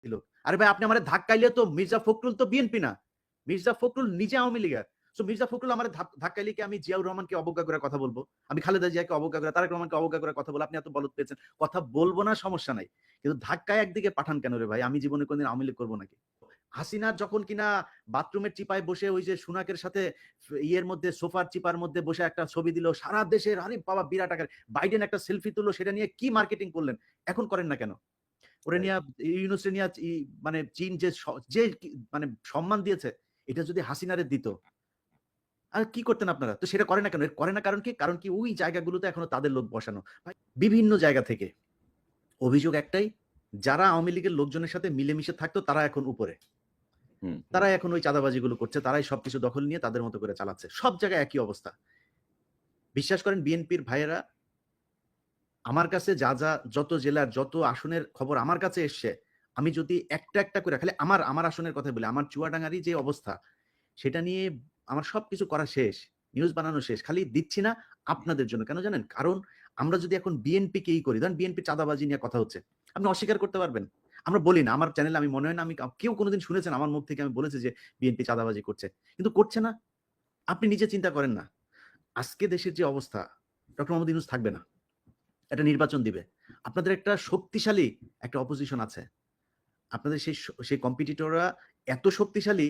দিল। আরে ভাই আপনি আমারে ধাক্কাইলে তো মির্জা ফখরুল তো বিএনপি না। মির্জা ফখরুল নিজে আওয়ামী লীগের। সো মির্জা ফখরুল আমারে ধাক্কাইলে কি আমি জিয়াউর রহমানকে অবজ্ঞা করে কথা বলব? আমি খালেদা জিয়াকে অবজ্ঞা করে, তারেক রহমানকে অবজ্ঞা করে কথা বলব। আপনি এত বলদ পেয়েছেন। কথা বলব না সমস্যা নাই। কিন্তু ধাক্কায় একদিকে পাঠান কেন রে ভাই? আমি জীবনে কোনদিন আওয়ামী লীগ করব নাকি? হাসিনার যখন কিনা বাথরুমের চিপায় বসে ওই যে সুনাকের সাথে ইয়ের মধ্যে সোফার চিপার মধ্যে বসে একটা ছবি দিল সারা দেশের আরে বাবা বিরাট আকার বাইডেন একটা সেলফি তুললো সেটা নিয়ে কি মার্কেটিং করলেন এখন করেন না কেন ওরে নিয়ে ইউনুসে নিয়ে মানে চীন যে যে মানে সম্মান দিয়েছে এটা যদি হাসিনারে দিত আর কি করতেন আপনারা তো সেটা করে না কেন করে না কারণ কি ওই জায়গাগুলোতে এখনো তাদের লোক বসানো বিভিন্ন জায়গা থেকে অভিযোগ একটাই যারা আওয়ামী লীগের লোকজনের সাথে মিলেমিশে থাকতো তারা এখন উপরে তারা এখন ওই চাঁদাবাজিগুলো করছে তারাই সবকিছু দখল নিয়ে তাদের মতো করে চালাচ্ছে সব জায়গায় একই অবস্থা বিশ্বাস করেন বিএনপির ভাইয়েরা আমার কাছে যা যা যত জেলার যত আসনের খবর আমার কাছে এসছে আমি যদি একটা একটা করে খালি আমার আমার আসনের কথা বলি আমার চুয়াডাঙ্গারই যে অবস্থা সেটা নিয়ে আমার সবকিছু করা শেষ নিউজ বানানো শেষ খালি দিচ্ছি না আপনাদের জন্য কেন জানেন কারণ আমরা যদি এখন বিএনপি কেই করি ধরেন বিএনপি চাঁদাবাজি নিয়ে কথা হচ্ছে আপনি অস্বীকার করতে পারবেন আমরা বলি না আমার চ্যানেলে আমি মনে হয় না আমি কেউ কোনোদিন শুনেছেন আমার মুখ থেকে আমি বলেছি যে বিএনপি চাঁদাবাজি করছে কিন্তু করছে না আপনি নিজে চিন্তা করেন না আজকে দেশের যে অবস্থা ডক্টর মোহাম্মদ ইউনূস থাকবে না একটা নির্বাচন দিবে আপনাদের একটা শক্তিশালী একটা অপোজিশন আছে আপনাদের সেই কম্পিটিটররা এত শক্তিশালী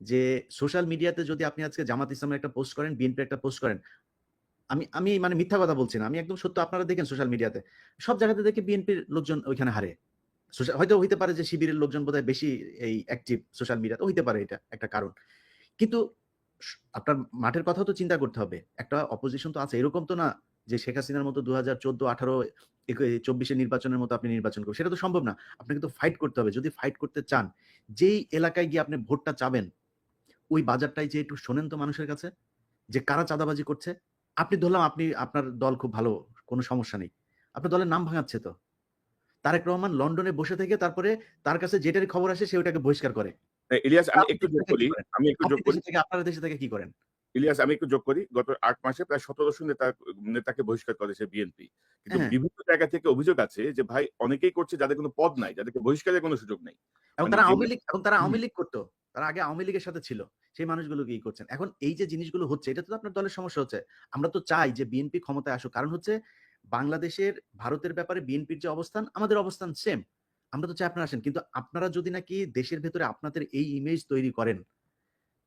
যে সোশ্যাল মিডিয়াতে যদি আপনি আজকে জামাত ইসলামের একটা পোস্ট করেন বিএনপির একটা পোস্ট করেন আমি আমি মানে মিথ্যা কথা বলছি না আমি একদম সত্য আপনারা দেখেন সোশ্যাল মিডিয়াতে সব জায়গাতে দেখে বিএনপির লোকজন ওইখানে হারে হয়তো হইতে পারে যে শিবিরের লোকজন বোধহয় বেশি এই অ্যাক্টিভ সোশ্যাল মিডিয়াতে হইতে পারে এটা একটা কারণ কিন্তু আপনার মাঠের কথাও তো চিন্তা করতে হবে একটা অপোজিশন তো আছে এরকম তো না যে শেখ হাসিনার মতো 2014 18 24 নির্বাচনের মতো আপনি নির্বাচন করবেন সেটা তো সম্ভব না আপনাকে তো ফাইট করতে হবে যদি ফাইট করতে চান যেই এলাকায় গিয়ে আপনি ভোটটা চাবেন ওই বাজারটাই যে একটু শোনেন তো মানুষের কাছে যে কারা চাঁদাবাজি করছে আপনি ধরলাম আপনি আপনার দল খুব ভালো কোনো সমস্যা নেই আপনার দলের নাম ভাঙাচ্ছে তো তারেক রহমান লন্ডনে বসে থেকে তারপরে তার কাছে যেটারই খবর আসে সে ওটাকে বহিষ্কার করে ইলিয়াস আমি একটু যোগ করি আপনার দেশে থেকে কি করেন ইলিয়াস আমি একটু যোগ করি গত ৮ মাসে প্রায় ১৭০০ নেতাকে বহিষ্কার করেছে বিএনপি কিন্তু বিভিন্ন জায়গা থেকে অভিযোগ আছে যে ভাই অনেকেই করছে যাদের কোনো পদ নাই যাদেরকে বহিষ্কারের কোনো সুযোগ নেই এবং তারা আওয়ামী লীগ করতো তারা আগে আওয়ামী লীগের সাথে ছিল সেই মানুষগুলো কি করছেন এখন এই যে জিনিসগুলো হচ্ছে এটা তো আপনার দলের সমস্যা হচ্ছে আমরা তো চাই যে বিএনপি ক্ষমতায় আসুক কারণ হচ্ছে বাংলাদেশের ভারতের ব্যাপারে বিএনপির যে অবস্থান আমাদের অবস্থান সেম আমরা তো চাই আপনারা আসেন কিন্তু আপনারা যদি নাকি দেশের ভেতরে আপনাদের এই ইমেজ তৈরি করেন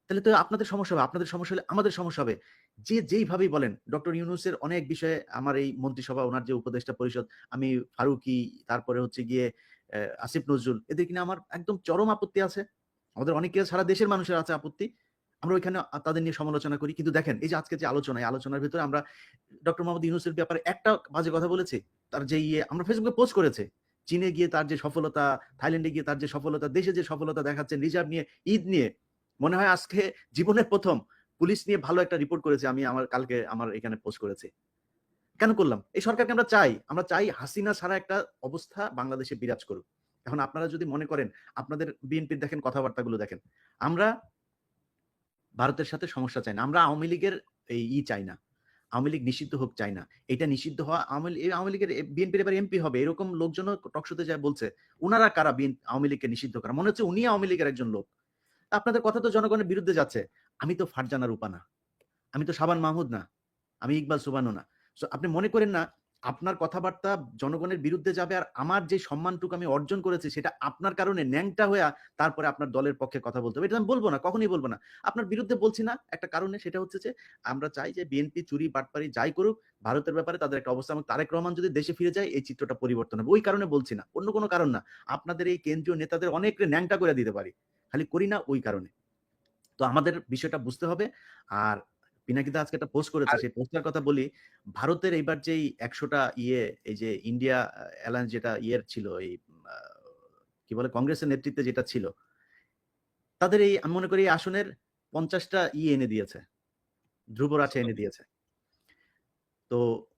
তাহলে তো আপনাদের সমস্যা হবে আপনাদের সমস্যা হলে আমাদের সমস্যা হবে যে যেইভাবেই বলেন ডক্টর ইউনূসের অনেক বিষয়ে আমার এই মন্ত্রিসভা ওনার যে উপদেষ্টা পরিষদ আমি ফারুকি তারপরে হচ্ছে গিয়ে আসিফ নজরুল এদের কিনা আমার একদম চরম আপত্তি আছে আমাদের অনেকে সারা দেশের মানুষের আছে আপত্তি আমরা ওইখানে তাদের নিয়ে সমালোচনা করি কিন্তু দেখেন এই যে আজকে যে আলোচনা এই আলোচনার ভিতরে আমরা ডক্টর মোহাম্মদ ইউনূসের ব্যাপারে একটা বাজে কথা বলেছি তার যে আমরা ফেসবুকে পোস্ট করেছে চীনে গিয়ে তার যে সফলতা থাইল্যান্ডে গিয়ে তার যে সফলতা দেশে যে সফলতা দেখাচ্ছেন রিজার্ভ নিয়ে ঈদ নিয়ে মনে হয় আজকে জীবনের প্রথম পুলিশ নিয়ে ভালো একটা রিপোর্ট করেছে আমি আমার কালকে আমার এখানে পোস্ট করেছি কেন করলাম এই সরকারকে আমরা চাই হাসিনা ছাড়া একটা অবস্থা বাংলাদেশে বিরাজ করুক এখন আপনারা যদি মনে করেন আপনাদের বিএনপির দেখেন কথাবার্তাগুলো দেখেন আমরা ভারতের সাথে সমস্যা চাই না আমরা আওয়ামী লীগের এই চাই না আওয়ামী লীগ নিষিদ্ধ হোক চাই না এটা নিষিদ্ধ হওয়া আওয়ামী লীগের বিএনপির এবার এমপি হবে এরকম লোকজনও টকশোতে যায় বলছে ওনারা কারা আওয়ামী লীগকে নিষিদ্ধ করা মনে হচ্ছে উনি আওয়ামী লীগের একজন লোক আপনাদের কথা তো জনগণের বিরুদ্ধে যাচ্ছে আমি তো ফারজানা রূপা না আমি তো সাবান মাহমুদ না আমি ইকবাল সুবানো না আপনি মনে করেন না আপনার কথাবার্তা জনগণের বিরুদ্ধে যাবে আর আমার যে সম্মানটুকু আমি অর্জন করেছি সেটা আপনার কারণে ন্যাংটা হয়ে তারপরে আপনার দলের পক্ষে কথা বলতে হবে এটা আমি বলবো না কখনই বলবো না আপনার বিরুদ্ধে বলছি না একটা কারণে সেটা হচ্ছে যে আমরা চাই যে বিএনপি চুরি বাটপারি যাই করুক ভারতের ব্যাপারে তাদের একটা অবস্থা এবং তারেক রহমান যদি দেশে ফিরে যায় এই চিত্রটা পরিবর্তন হবে ওই কারণে বলছি না অন্য কোনো কারণ না আপনাদের এই কেন্দ্রীয় নেতাদের অনেক ন্যাংটা করে দিতে পারি খালি করি না ওই কারণে তো আমাদের বিষয়টা বুঝতে হবে আর পিনাকিদা আজকে একটা পোস্ট করেছে সেই পোস্টের কথা বলি ভারতের এইবার যেই 100টা এই যে ইন্ডিয়া অ্যালায়েন্স যেটা ছিল এই কি বলে কংগ্রেসের নেতৃত্বে যেটা ছিল তাদের এই আমি মনে করি আসনের 50টা এনে দিয়েছে ধ্রুবরাজ এনে দিয়েছে তো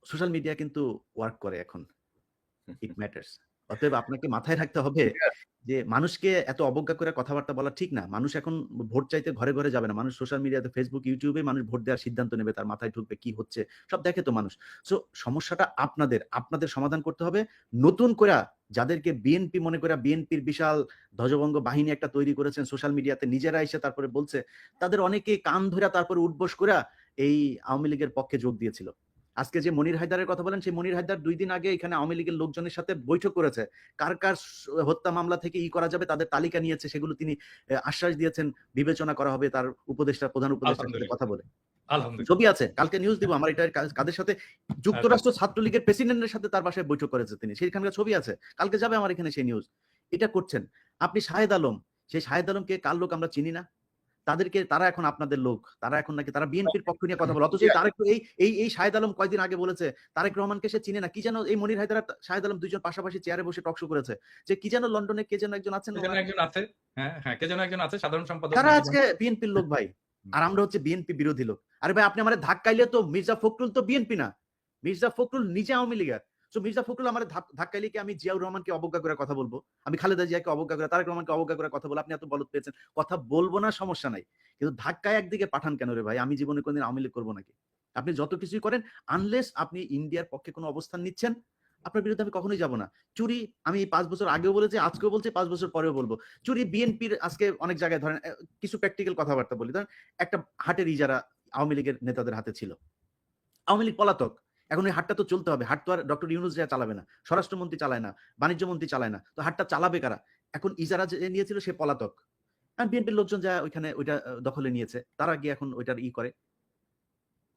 সোশ্যাল মিডিয়া কিন্তু ওয়ার্ক করে এখন ইট ম্যাটার্স অতএব আপনাকে মাথায় রাখতে হবে যে মানুষকে এত অবজ্ঞা করে কথাবার্তা বলা ঠিক না। মানুষ এখন ভোট চাইতে ঘরে, ঘরে যাবে না। মানুষ সোশ্যাল মিডিয়াতে Facebook, YouTube এ মানুষ ভোট দেওয়ার সিদ্ধান্ত নেবে। তার মাথায় ঢুকবে কি হচ্ছে সব দেখে তো মানুষ। সো সমস্যাটা আপনাদের। আপনাদের সমাধান করতে হবে। নতুন কইরা যাদেরকে বিএনপি মনে কইরা বিএনপির বিশাল ধ্বজভঙ্গ বাহিনী একটা তৈরি করেছেন সোশ্যাল মিডিয়াতে নিজেরা এসে তারপরে বলছে, তাদের অনেকেই কান ধইরা তারপরে উঠবস কইরা এই আওয়ামী লীগের পক্ষে যোগ দিয়েছিল। আজকে যে মনির হায়দারের কথা বলেন, সেই মনির হায়দার ২ দিন আগে এখানে আওয়ামী লীগের লোকজনের সাথে বৈঠক করেছে। কার, কার হত্যা মামলা থেকে করা যাবে তাদের তালিকা নিয়েছে। সেগুলো তিনি আশ্বাস দিয়েছেন বিবেচনা করা হবে তার প্রধান উপদেষ্টার সাথে কথা বলে। ছবি আছে। কালকে নিউজ দিব আমার এটা কাদের সাথে যুক্তরাষ্ট্র ছাত্রলীগের প্রেসিডেন্টের সাথে তার বাসায় বৈঠক করেছে তিনি। সেখানকার ছবি আছে। কালকে যাবে আমার এখানে সেই নিউজ। এটা করছেন। আপনি শাহেদ আলম, সেই শাহেদ আলমকে কার লোক আমরা চিনি না? তারা এখন আপনাদের লোক। তারা এখন নাকি তারা বিএনপির পক্ষ নিয়ে কথা বলে। অথচ তারেক এই শাহেদ আলম কয়দিন আগে বলেছে তারেক রহমানকে সে চিনে না। কি যেন এই মনির হায়দার আর শাহেদ আলম ২ জন পাশাপাশি চেয়ারে বসে টক শো করেছে। যে কি যেন লন্ডনে কে যেন একজন আছেন কে যেন একজন আছে। হ্যাঁ, হ্যাঁ, কে যেন একজন আছে সাধারণ সম্পাদক। তারা আজকে বিএনপির লোক ভাই। আর আমরা হচ্ছে বিএনপি বিরোধী লোক। আরে ভাই আপনি আমারে ধাক্কাইলে তো মির্জা ফখরুল তো বিএনপি না। মির্জা ফখরুল নিজে আওয়ামী লীগের। সো মির্জা ফখরুল আমারে ধাক্কাইলে কি আমি জিয়াউর রহমানকে অবজ্ঞা করে কথা বলবো? আমি খালেদা জিয়াকে অবজ্ঞা করে, তারেক রহমানকে অবজ্ঞা করে কথা বলবো। আপনি এত বলদ পেয়েছেন। কথা বলবো না সমস্যা নাই। কিন্তু ধাক্কায় একদিকে পাঠান কেন রে ভাই? আমি জীবনে কোনদিন আওয়ামী লীগ করব নাকি? আপনি যত কিছুই করেন আনলেস আপনি ইন্ডিয়ার পক্ষে কোনো অবস্থান নিচ্ছেন, আপনার বিরুদ্ধে আমি কখনোই যাব না। চুরি আমি ৫ বছর আগেও বলেছি, আজকেও বলছি, ৫ বছর পরেও বলব। চুরি বিএনপির আজকে অনেক জায়গায় ধরেন কিছু প্র্যাকটিক্যাল কথাবার্তা বলি। ধরেন একটা হাটের ইজারা আওয়ামী লীগের নেতাদের হাতে ছিল। আওয়ামী লীগ পলাতক। এখন ওই হাটটা তো চলতে হবে। হাট তো আর ডক্টর ইউনূস যা চালাবে না। স্বরাষ্ট্রমন্ত্রী চালায় না, বাণিজ্য মন্ত্রী চালায় না। তো হাটটা চালাবে কারা? এখন ইজারা যে নিয়েছিল সে পলাতক। আর বিএনপির লোকজন যা ওইখানে ওইটা দখলে নিয়েছে। তারা গিয়ে এখন ওইটার করে।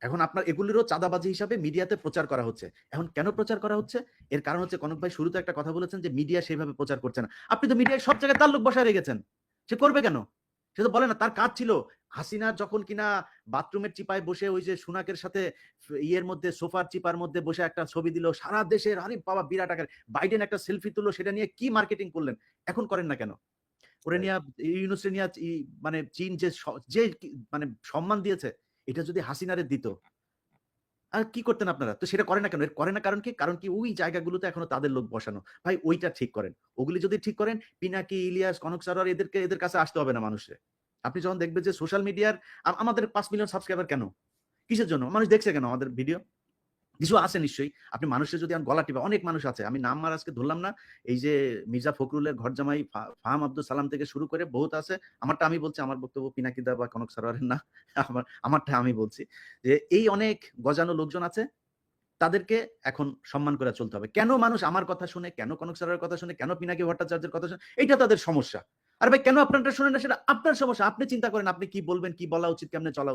এখন আপনার এগুলিরও চাঁদাবাজি হিসাবে মিডিয়াতে প্রচার করা হচ্ছে। এখন কেন প্রচার করা হচ্ছে? এর কারণ হচ্ছে কনক ভাই শুরুতে একটা কথা বলেছেন যে মিডিয়া সেভাবে প্রচার করছে না। আপনি তো মিডিয়ায় সব জায়গায় তার লোক বসায় রেখেছেন। সে করবে কেন? সে তো বলে না তার কাজ ছিল হাসিনা যখন কিনা বাথরুমের চিপায় বসে ওই যে সুনাকের সাথে ইয়ের মধ্যে সোফার চিপার মধ্যে বসে একটা ছবি দিল সারা দেশের আরে বাবা বিরাট আকার বাইডেন একটা সেলফি তুললো সেটা নিয়ে কি মার্কেটিং করলেন? এখন করেন না কেন? ওরে নিয়া ইউনূসের নিয়া মানে চীন যে মানে সম্মান দিয়েছে এটা যদি হাসিনারে দিত আর কি করতেন আপনারা? তো সেটা করে না কেন? করে না কারণ কি? কারণ কি ওই জায়গাগুলোতে এখনো তাদের লোক বসানো। ভাই ওইটা ঠিক করেন। ওগুলি যদি ঠিক করেন, পিনাকি, ইলিয়াস, কনক সারোয়ার এদের কাছে আসতে হবে না মানুষের। আপনি যখন দেখবেন যে সোশ্যাল মিডিয়ার আমাদের ৫ মিলিয়ন সাবস্ক্রাইবার কেন? কিসের জন্য? মানুষ দেখছে কেন আমাদের ভিডিও? কিছু আছে নিশ্চয়ই। আপনি মানুষের যদি গলা টিপা অনেক মানুষ আছে। আমি নাম আর আজকে ধরলাম না। এই যে মির্জা ফখরুলের ঘরজামাই ফাহাম আব্দুল সালাম থেকে শুরু করে বহুত আছে। আমারটা আমি বলছি, আমার বক্তব্য পিনাকিদা বা কনক সারোয়ারের না। আমারটা আমি বলছি। যে এই অনেক গজানো লোকজন আছে। তাদেরকে এখন সম্মান করে চলতে হবে। কেন মানুষ আমার কথা শুনে, কেন কনক সারোয়ারের কথা শুনে, কেন পিনাকি ভট্টাচার্যের কথা শুনে, এইটা তাদের সমস্যা। আর ভাই কেন আপনারটা শুনেন না সেটা আপনার সমস্যা। আপনি চিন্তা করেন আপনি কি বলবেন, কি বলা উচিত, কেমনে চলা